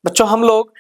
बच्चों हम लोग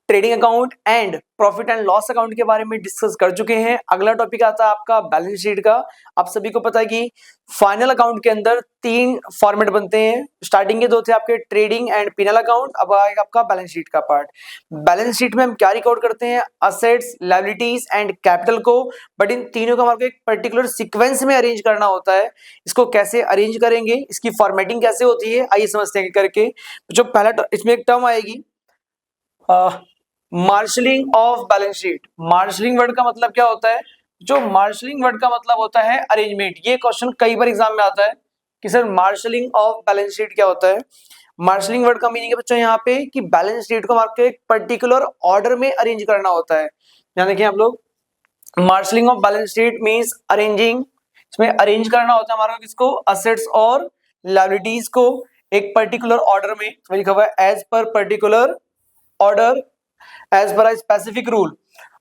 trading account and profit and loss account के बारे में डिस्कस कर चुके हैं। अगला टॉपिक आता है आपका बैलेंस शीट का। आप सभी को पता है कि फाइनल अकाउंट के अंदर तीन फॉर्मेट बनते हैं। स्टार्टिंग के दो थे आपके ट्रेडिंग एंड पिनल अकाउंट, अब आएगा आपका बैलेंस शीट का पार्ट। बैलेंस शीट में हम क्या रिकॉर्ड करते हैं? असेट्स, लायबिलिटीज एंड कैपिटल को। बट इन तीनों को हमारे एक पर्टिकुलर सीक्वेंस में अरेंज करना होता है। इसको कैसे अरेंज करेंगे, इसकी फॉर्मेटिंग कैसे होती है, आइए समझते हैं करके। जो पहला इसमें एक टर्म आएगी marshalling of balance sheet. Marshalling word का मतलब क्या होता है? जो मार्शलिंग वर्ड का मतलब होता है अरेंजमेंट। ये क्वेश्चन कई बार एग्जाम में आता है कि sir marshalling of balance sheet क्या होता है। मार्शलिंग वर्ड का मीनिंग है बच्चों यहाँ पे कि बैलेंस शीट को हमारे एक पर्टिकुलर ऑर्डर में अरेंज करना होता है। ध्यान देखिए आप लोग, marshalling of balance sheet means arranging. इसमें अरेंज करना होता है हमारा किसको? असेट्स और लायबिलिटीज को एक पर्टिकुलर ऑर्डर में। लिखा हुआ है as per particular order as per specific rule.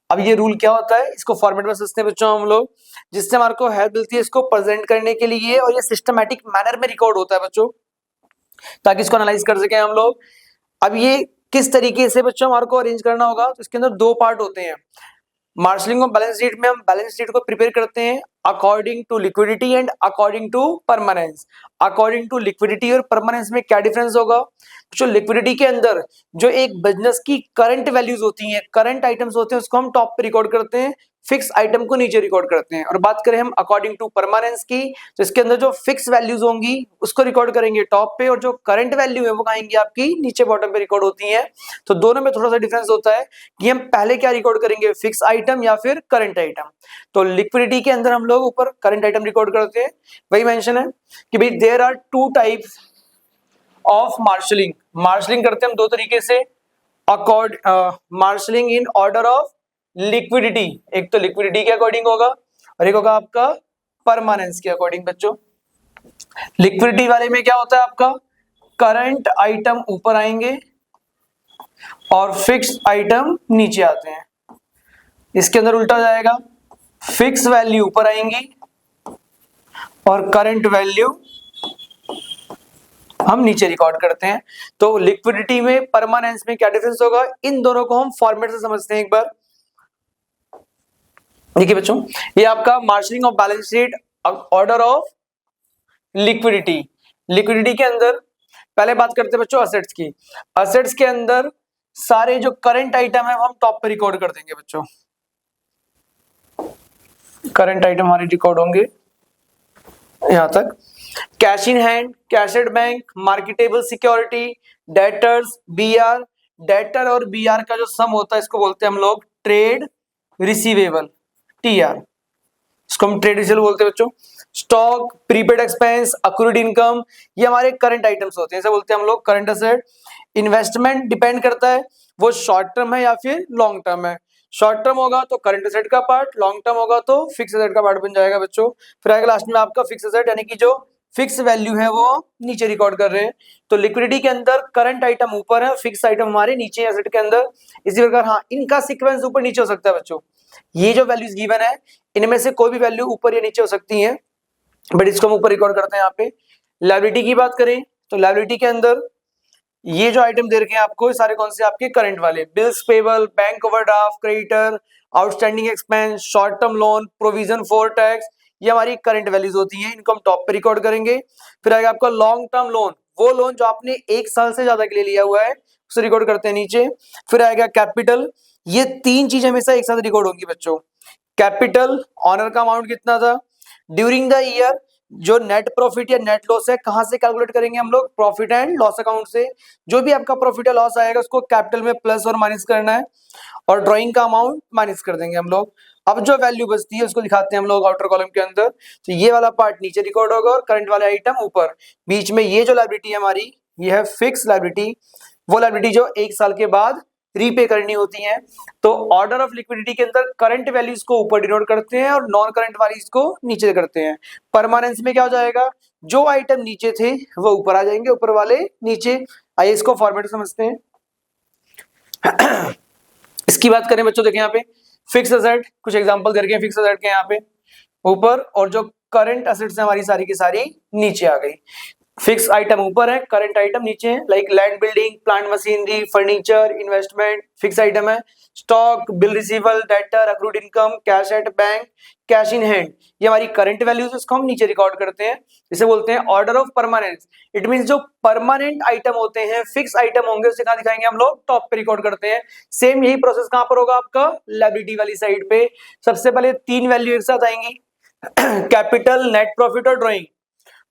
अब ये रूल क्या होता है, इसको फॉर्मेट में समझते हैं बच्चों हम लोग, जिससे हमारे को हेल्प मिलती है इसको प्रेजेंट करने के लिए, और ये सिस्टमैटिक मैनर में रिकॉर्ड होता है बच्चों, ताकि इसको एनालाइज कर सके हम लोग। अब ये किस तरीके से बच्चों हमारे को अरेंज करना होगा, तो इसके अंदर दो पार्ट होते हैं। मार्शलिंग ऑफ बैलेंस शीट में हम बैलेंस शीट को प्रिपेयर करते हैं according to liquidity and according to permanence. According to liquidity और परमानेंस में क्या डिफरेंस होगा? जो लिक्विडिटी के अंदर जो एक बिजनेस की करंट वैल्यूज होती हैं, करंट आइटम्स होते हैं, उसको हम टॉप पे रिकॉर्ड करते हैं, फिक्स आइटम को नीचे रिकॉर्ड करते हैं। और बात करें हम अकॉर्डिंग टू परमानेंस की, तो इसके अंदर जो फिक्स वैल्यूज होंगी उसको रिकॉर्ड करेंगे टॉप पे, और जो करंट वैल्यू है वो आएंगी आपकी नीचे बॉटम पे रिकॉर्ड होती है। तो दोनों में थोड़ा सा डिफरेंस होता है कि हम पहले क्या रिकॉर्ड करेंगे, फिक्स आइटम या फिर करंट आइटम। तो लिक्विडिटी के अंदर हम लोग ऊपर करंट आइटम रिकॉर्ड करते हैं। वही मेंशन है कि भाई there are two types of marshalling. Marshalling करते हैं हम दो तरीके से, marshalling in order of liquidity. एक तो लिक्विडिटी के अकॉर्डिंग होगा और एक होगा आपका परमानेंस के अकॉर्डिंग। बच्चों लिक्विडिटी वाले में क्या होता है आपका, करंट आइटम ऊपर आएंगे और फिक्स आइटम नीचे आते हैं। इसके अंदर उल्टा हो जाएगा, फिक्स वैल्यू ऊपर आएंगी और करंट वैल्यू हम नीचे रिकॉर्ड करते हैं। तो लिक्विडिटी में परमानेंस में क्या डिफरेंस होगा, इन दोनों को हम फॉर्मेट से समझते हैं एक बार। देखिए बच्चों, ये आपका marshalling of balance sheet order of liquidity. Liquidity के अंदर पहले बात करते हैं बच्चों असेट्स की। असेट्स के अंदर सारे जो करंट आइटम है वो हम टॉप पे रिकॉर्ड कर देंगे बच्चों। करंट आइटम हमारे रिकॉर्ड होंगे यहां तक। Cash in hand, cash at bank, marketable security, debtors, BR. Debtor और बीआर का जो सम होता है इसको बोलते हैं हम लोग ट्रेड रिसीवेबल, टीआर। इसको हम ट्रेड रिसीवेबल बोलते हैं बच्चों। Stock, prepaid expense, accrued income, ये हमारे करंट आइटम्स होते हैं, इसे बोलते हैं हम लोग करंट असेट। इन्वेस्टमेंट डिपेंड करता है वो शॉर्ट टर्म है या फिर लॉन्ग टर्म है। शॉर्ट टर्म होगा तो करंट एसेट का पार्ट, लॉन्ग टर्म होगा तो फिक्स एसेट का पार्ट बन जाएगा बच्चों। फिर आएगा लास्ट में आपका फिक्स एसेट, यानी कि जो फिक्स वैल्यू है वो नीचे रिकॉर्ड कर रहे हैं। तो लिक्विडिटी के अंदर करंट आइटम ऊपर है, फिक्स आइटम हमारे नीचे एसेट के अंदर। इसी प्रकार हाँ, इनका सीक्वेंस ऊपर नीचे हो सकता है बच्चों। ये जो वैल्यूज गिवन है इनमें से कोई भी वैल्यू ऊपर या नीचे हो सकती है, बट इसको हम ऊपर रिकॉर्ड करते हैं यहाँ पे। लायबिलिटी की बात करें तो लायबिलिटी के अंदर ये जो आइटम दे रखे हैं आपको, ये सारे कौन से आपके करंट वाले, bills payable, bank overdraft, creditor, outstanding expense, short term loan, provision for tax, ये हमारी करंट वैल्यूज होती हैं, इनको हम टॉप पे रिकॉर्ड करेंगे। फिर आएगा आपका लॉन्ग टर्म लोन, वो लोन जो आपने एक साल से ज्यादा के लिए लिया हुआ है उसे रिकॉर्ड करते हैं नीचे। फिर आएगा कैपिटल, ये तीन चीज हमेशा एक साथ रिकॉर्ड होंगी बच्चों। कैपिटल, ऑनर का अमाउंट कितना था ड्यूरिंग द ईयर, जो नेट प्रॉफिट या नेट लॉस है कहां से कैलकुलेट करेंगे हम लोग, प्रॉफिट एंड लॉस अकाउंट से। जो भी आपका प्रॉफिट या लॉस आएगा उसको कैपिटल में प्लस और माइनस करना है, और ड्राइंग का अमाउंट माइनस कर देंगे हम लोग। अब जो वैल्यू बचती है उसको दिखाते हैं हम लोग आउटर कॉलम के अंदर। तो ये वाला पार्ट नीचे रिकॉर्ड होगा और करंट वाले आइटम ऊपर। बीच में ये जो लायबिलिटी है हमारी, ये है फिक्स लायबिलिटी, वो लायबिलिटी जो एक साल के बाद रीपे करनी होती है। तो ऑर्डर ऑफ लिक्विडिटी के अंदर करंट वैल्यूज को ऊपर डिनोट करते हैं और नॉन करंट वैल्यूज को नीचे करते हैं। परमानेंस में क्या हो जाएगा, जो आइटम नीचे थे वो ऊपर आ जाएंगे, ऊपर वाले नीचे। आइए इसको फॉर्मेट समझते हैं। इसकी बात करें बच्चों, देखिए यहाँ पे फिक्स असेट, कुछ एग्जांपल दे रखे हैं फिक्स असेट के यहाँ पे ऊपर, और जो करंट असेट्स हमारी सारी की सारी नीचे आ गई। फिक्स आइटम ऊपर है, करंट आइटम नीचे है, like land building, plant machinery, furniture, investment, fix item है। Stock, bill receivable, debtor, accrued income, cash at bank, cash in hand, ये हमारी करंट वैल्यूज, इसको हम नीचे रिकॉर्ड करते हैं। इसे बोलते हैं order of permanence. It means जो परमानेंट आइटम होते हैं, फिक्स आइटम होंगे, उसे कहां दिखाएंगे हम लोग, टॉप पे रिकॉर्ड करते हैं। सेम यही प्रोसेस कहां पर होगा आपका, लायबिलिटी वाली साइड पे। सबसे पहले तीन वैल्यू एक साथ आएंगी, कैपिटल, नेट प्रॉफिट और ड्रॉइंग।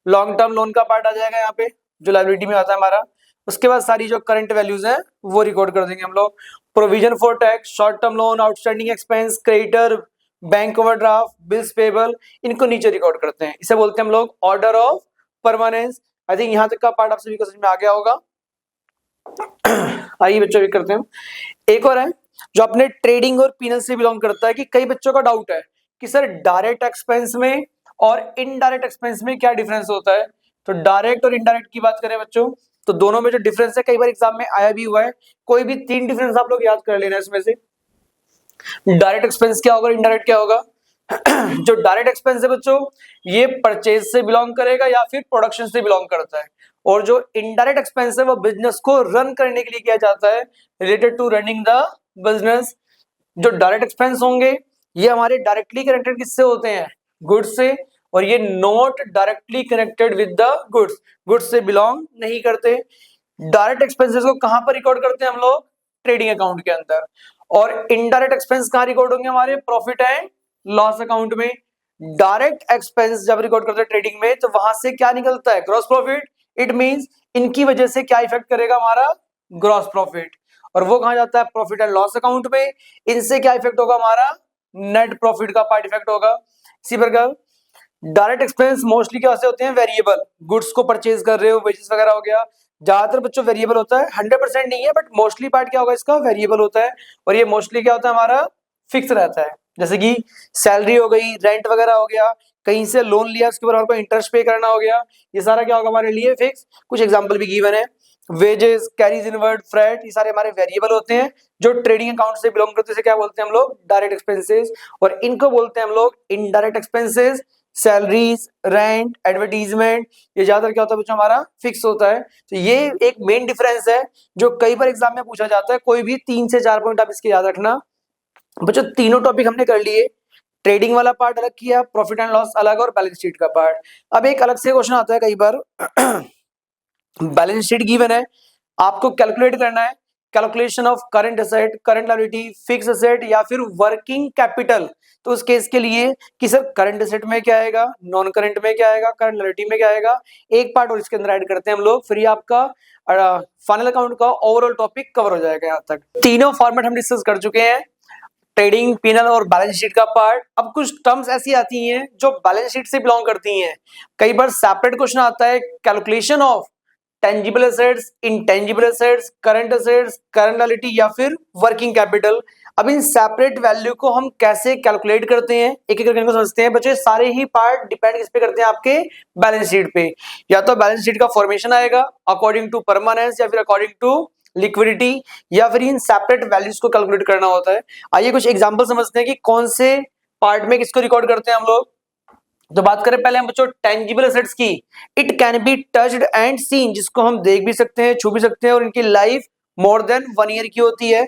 लॉन्ग टर्म लोन का पार्ट आ जाएगा यहाँ पे, जो लायबिलिटी में आता है हमारा। उसके बाद सारी जो करंट वैल्यूज हैं वो रिकॉर्ड कर देंगे हम लोग। Provision for tax, short term loan, outstanding expense, creditor, bank overdraft, bills payable, इनको नीचे रिकॉर्ड करते हैं। इसे बोलते हैं हम लोग order of permanence. I think यहाँ तक का पार्ट आप सभी को समझ में आ गया होगा। आइए बच्चों, करते हैं एक और है जो अपने ट्रेडिंग और पीनल से बिलोंग करता है, कि कई बच्चों का डाउट है कि सर डायरेक्ट एक्सपेंस में और इनडायरेक्ट एक्सपेंस में क्या डिफरेंस होता है। तो डायरेक्ट और इनडायरेक्ट की बात करें बच्चों, तो दोनों में जो डिफरेंस है, कई बार एग्जाम में आया भी हुआ है। कोई भी तीन डिफरेंस आप लोग याद कर लेना इसमें से। डायरेक्ट एक्सपेंस क्या होगा, इनडायरेक्ट क्या होगा। जो डायरेक्ट एक्सपेंस है बच्चों, ये परचेज से बिलोंग करेगा या फिर प्रोडक्शन से बिलोंग करता है। और जो इनडायरेक्ट एक्सपेंस है वो बिजनेस को रन करने के लिए किया जाता है, related to running the business. जो डायरेक्ट एक्सपेंस होंगे ये हमारे डायरेक्टली कनेक्टेड किससे होते हैं, गुड्स से, और ये not directly connected with the goods, goods से बिलोंग नहीं करते। डायरेक्ट एक्सपेंसेस को कहां पर रिकॉर्ड करते हैं हम लोग, ट्रेडिंग अकाउंट के अंदर। और इनडायरेक्ट एक्सपेंस कहां रिकॉर्ड होंगे, हमारे प्रॉफिट एंड लॉस अकाउंट में। डायरेक्ट एक्सपेंस जब रिकॉर्ड करते हैं ट्रेडिंग में, तो वहां से क्या निकलता है, ग्रॉस प्रॉफिट। इट मींस इनकी वजह से क्या इफेक्ट करेगा हमारा, ग्रॉस प्रॉफिट, और वो कहां जाता है, प्रॉफिट एंड लॉस अकाउंट में। इनसे क्या इफेक्ट होगा हमारा, नेट प्रॉफिट का पार्ट इफेक्ट होगा। इसी प्रकार डायरेक्ट एक्सपेंस मोस्टली क्या होते हैं, वेरिएबल, गुड्स को परचेज कर रहे हो, वेजेस वगैरह हो गया, ज्यादातर बच्चों वेरिएबल होता है, 100% नहीं है, बट मोस्टली पार्ट क्या होगा इसका, वेरिएबल होता है। और ये मोस्टली क्या होता है हमारा, फिक्स रहता है। जैसे कि सैलरी हो गई, रेंट वगैरह हो गया, कहीं से लोन लिया उसके ऊपर हमको इंटरेस्ट पे करना हो गया, ये सारा क्या होगा हमारे लिए, फिक्स। कुछ एग्जांपल भी गिवन है, वेजेस, कैरीज इनवर्ड, फ्रेट, ये सारे हमारे वेरिएबल होते हैं, जो ट्रेडिंग अकाउंट से बिलोंग करते हैं। क्या बोलते हैं हम लोग, डायरेक्ट एक्सपेंसेस। और इनको बोलते हैं हम लोग indirect expenses. Salaries, rent, advertisement, ये ज्यादातर क्या होता है बच्चों, हमारा फिक्स होता है। तो ये एक मेन डिफरेंस है जो कई बार एग्जाम में पूछा जाता है। कोई भी 3 से 4 पॉइंट आप इसके याद रखना बच्चों। तीनों टॉपिक हमने कर लिए, ट्रेडिंग वाला पार्ट अलग किया, प्रॉफिट एंड लॉस अलग, और बैलेंस शीट का पार्ट। अब एक अलग से क्वेश्चन आता है कई बार, बैलेंस शीट गिवन है, आपको कैलकुलेट करना है, calculation of current asset, current liability, fix asset या फिर वर्किंग कैपिटल। तो उस केस के लिए कि सर करंट एसेट में क्या आएगा, नॉन करंट में क्या आएगा, करंट लायबिलिटी में क्या आएगा, एक पार्ट और इसके अंदर ऐड करते हैं हम लोग, फिर ये आपका फाइनल अकाउंट का ओवरऑल टॉपिक कवर हो जाएगा। यहाँ तक तीनों फॉर्मेट हम डिस्कस कर चुके हैं, ट्रेडिंग, पीनल और बैलेंस शीट का पार्ट। अब कुछ टर्म्स ऐसी आती हैं जो बैलेंस शीट से बिलोंग करती हैं। कई बार सेपरेट क्वेश्चन आता है, calculation of tangible assets, intangible assets, current assets, current liability या फिर वर्किंग कैपिटल। अब इन सेपरेट वैल्यू को हम कैसे कैलकुलेट करते हैं, एक एक करके इनको समझते हैं बच्चे। सारे ही पार्ट डिपेंड किस पे करते हैं, आपके बैलेंस शीट पे। या तो बैलेंस शीट का फॉर्मेशन आएगा अकॉर्डिंग टू परमानेंस, या फिर अकॉर्डिंग टू लिक्विडिटी, या फिर इन सेपरेट वैल्यूज को कैलकुलेट करना होता है। आइए कुछ एग्जांपल समझते हैं कि कौन से पार्ट में किसको रिकॉर्ड करते हैं हम लोग। तो बात करें पहले हम बच्चों टेंजिबल एसेट्स की, it can be touched and seen, जिसको हम देख भी सकते हैं, छू भी सकते हैं, और इनकी लाइफ मोर देन 1 ईयर की होती है।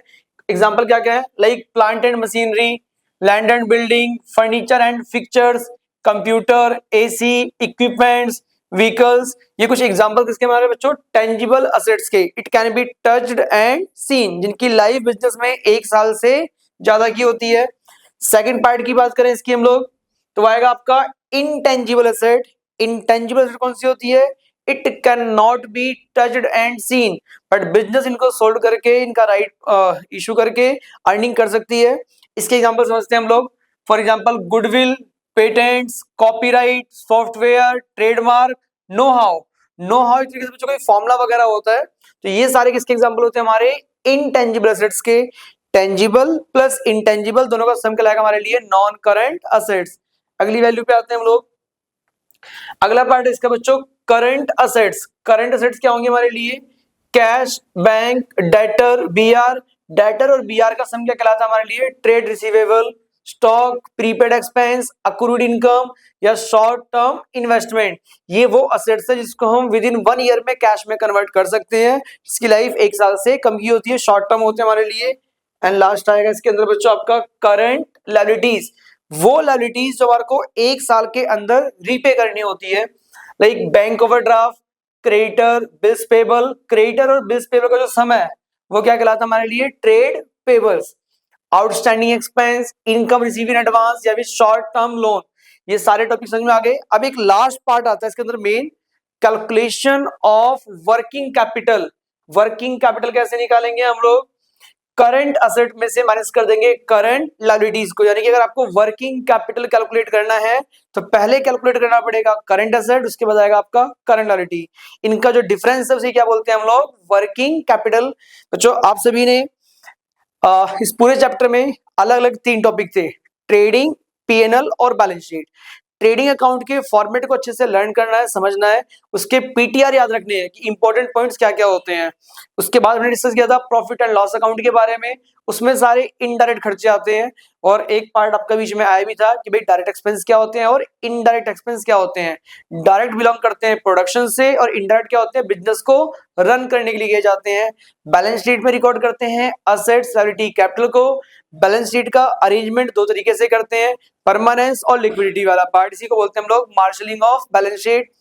एग्जांपल क्या क्या है, like plant and machinery, land and building, furniture and fixtures, computer, AC, equipments, vehicles. ये कुछ एग्जांपल किसके हमारे बच्चों, टेंजिबल एसेट्स के। It can be touched and seen, जिनकी लाइफ बिजनेस में 1 साल से ज्यादा की होती है। सेकंड पार्ट की बात करें इसकी हम लोग, तो आएगा आपका इंटेंजिबल एसेट। इंटेंजिबल एसेट कौन सी होती है, it can not be touched and seen, but business इनको सोल्व करके, इनका राइट इशू करके अर्निंग कर सकती है। इसके एग्जांपल समझते हैं हम लोग। For example goodwill, patents, copyright, software, trademark, know how. Know how तरीके से बच्चों कोई फॉर्मूला वगैरह होता है। तो ये सारे किसके एग्जांपल होते हैं, हमारे इनटेंजिबल एसेट्स के। टेंजिबल प्लस इंटेंजिबल दोनों का सम कहलाएगा हमारे लिए नॉन करंट एसेट्स। अगली वैल्यू पे आते हैं हम लोग। अगला पार्ट है इसका बच्चों करंट असेट्स। करंट असेट्स क्या होंगे हमारे लिए, cash, bank, debtor, BR. Debtor और बीआर का सम क्या कहलाता है हमारे लिए, trade receivable, stock, prepaid expense, accrued income या शॉर्ट टर्म इन्वेस्टमेंट। ये वो असेट्स है जिसको हम विद इन 1 ईयर में कैश में कन्वर्ट कर सकते हैं, जिसकी लाइफ 1 साल से कम की होती है, शॉर्ट टर्म होते हैं हमारे लिए। एंड लास्ट आएगा इसके अंदर बच्चों आपका करंट लायबिलिटीज, वो लायबिलिटीज जो हमारे को 1 साल के अंदर रीपे करनी होती है, like bank overdraft, creditor, bills payable. Creditor और बिल्स पेबल का जो सम है वो क्या कहलाता है हमारे लिए, trade payables. Outstanding expense, income receive in advance या फिर शॉर्ट टर्म लोन, ये सारे टॉपिक समझ में आ गए। अब एक लास्ट पार्ट आता है इसके अंदर main, calculation of working capital. Working capital कैसे निकालेंगे हम लोग, करंट असेट में से माइनस कर देंगे करंट लायबिलिटीज को, यानी कि अगर आपको वर्किंग कैपिटल कैलकुलेट करना है तो पहले कैलकुलेट करना पड़ेगा करंट असेट, उसके बाद आएगा आपका करंट लायबिलिटी। इनका जो डिफरेंस है उसे क्या बोलते हैं हम लोग, वर्किंग कैपिटल। बच्चों आप सभी ने इस पूरे चैप्टर में अलग अलग 3 टॉपिक थे, ट्रेडिंग, पीएनएल और बैलेंस शीट। ट्रेडिंग अकाउंट के फॉर्मेट को अच्छे से लर्न करना है, समझना है, उसके पीटीआर याद रखने हैं कि इंपॉर्टेंट पॉइंट्स क्या क्या होते हैं। उसके बाद हमने डिस्कस किया था प्रॉफिट एंड लॉस अकाउंट के बारे में, उसमें सारे इनडायरेक्ट खर्चे आते हैं, और एक पार्ट आपका बीच में आया भी था कि भाई डायरेक्ट एक्सपेंस क्या होते हैं और इनडायरेक्ट एक्सपेंस क्या होते हैं। डायरेक्ट बिलोंग करते हैं प्रोडक्शन से और इनडायरेक्ट क्या होते हैं, बिजनेस को रन करने के लिए किए जाते हैं। बैलेंस शीट में रिकॉर्ड करते हैं असेट्स, लायबिलिटी, कैपिटल को। बैलेंस शीट का अरेंजमेंट 2 तरीके से करते हैं, परमानेंस और लिक्विडिटी वाला पार्ट, इसी को बोलते हैं हम लोग मार्शलिंग ऑफ बैलेंस शीट।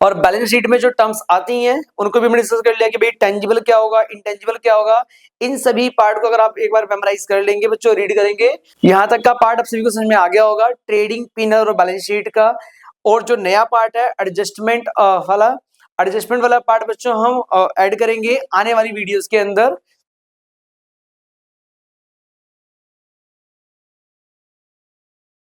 और बैलेंस शीट में जो टर्म्स आती हैं उनको भी हमने डिस्कस कर लिया कि भाई टेंजिबल क्या होगा, इंटेंजिबल क्या होगा। इन सभी पार्ट को अगर आप एक बार मेमोराइज कर लेंगे बच्चों, रीड करेंगे, यहाँ तक का पार्ट आप सभी को समझ में आ गया होगा, ट्रेडिंग, पीनल और बैलेंस शीट का। और जो नया पार्ट है एडजस्टमेंट वाला पार्ट बच्चों हम ऐड करेंगे आने वाली वीडियोस के अंदर।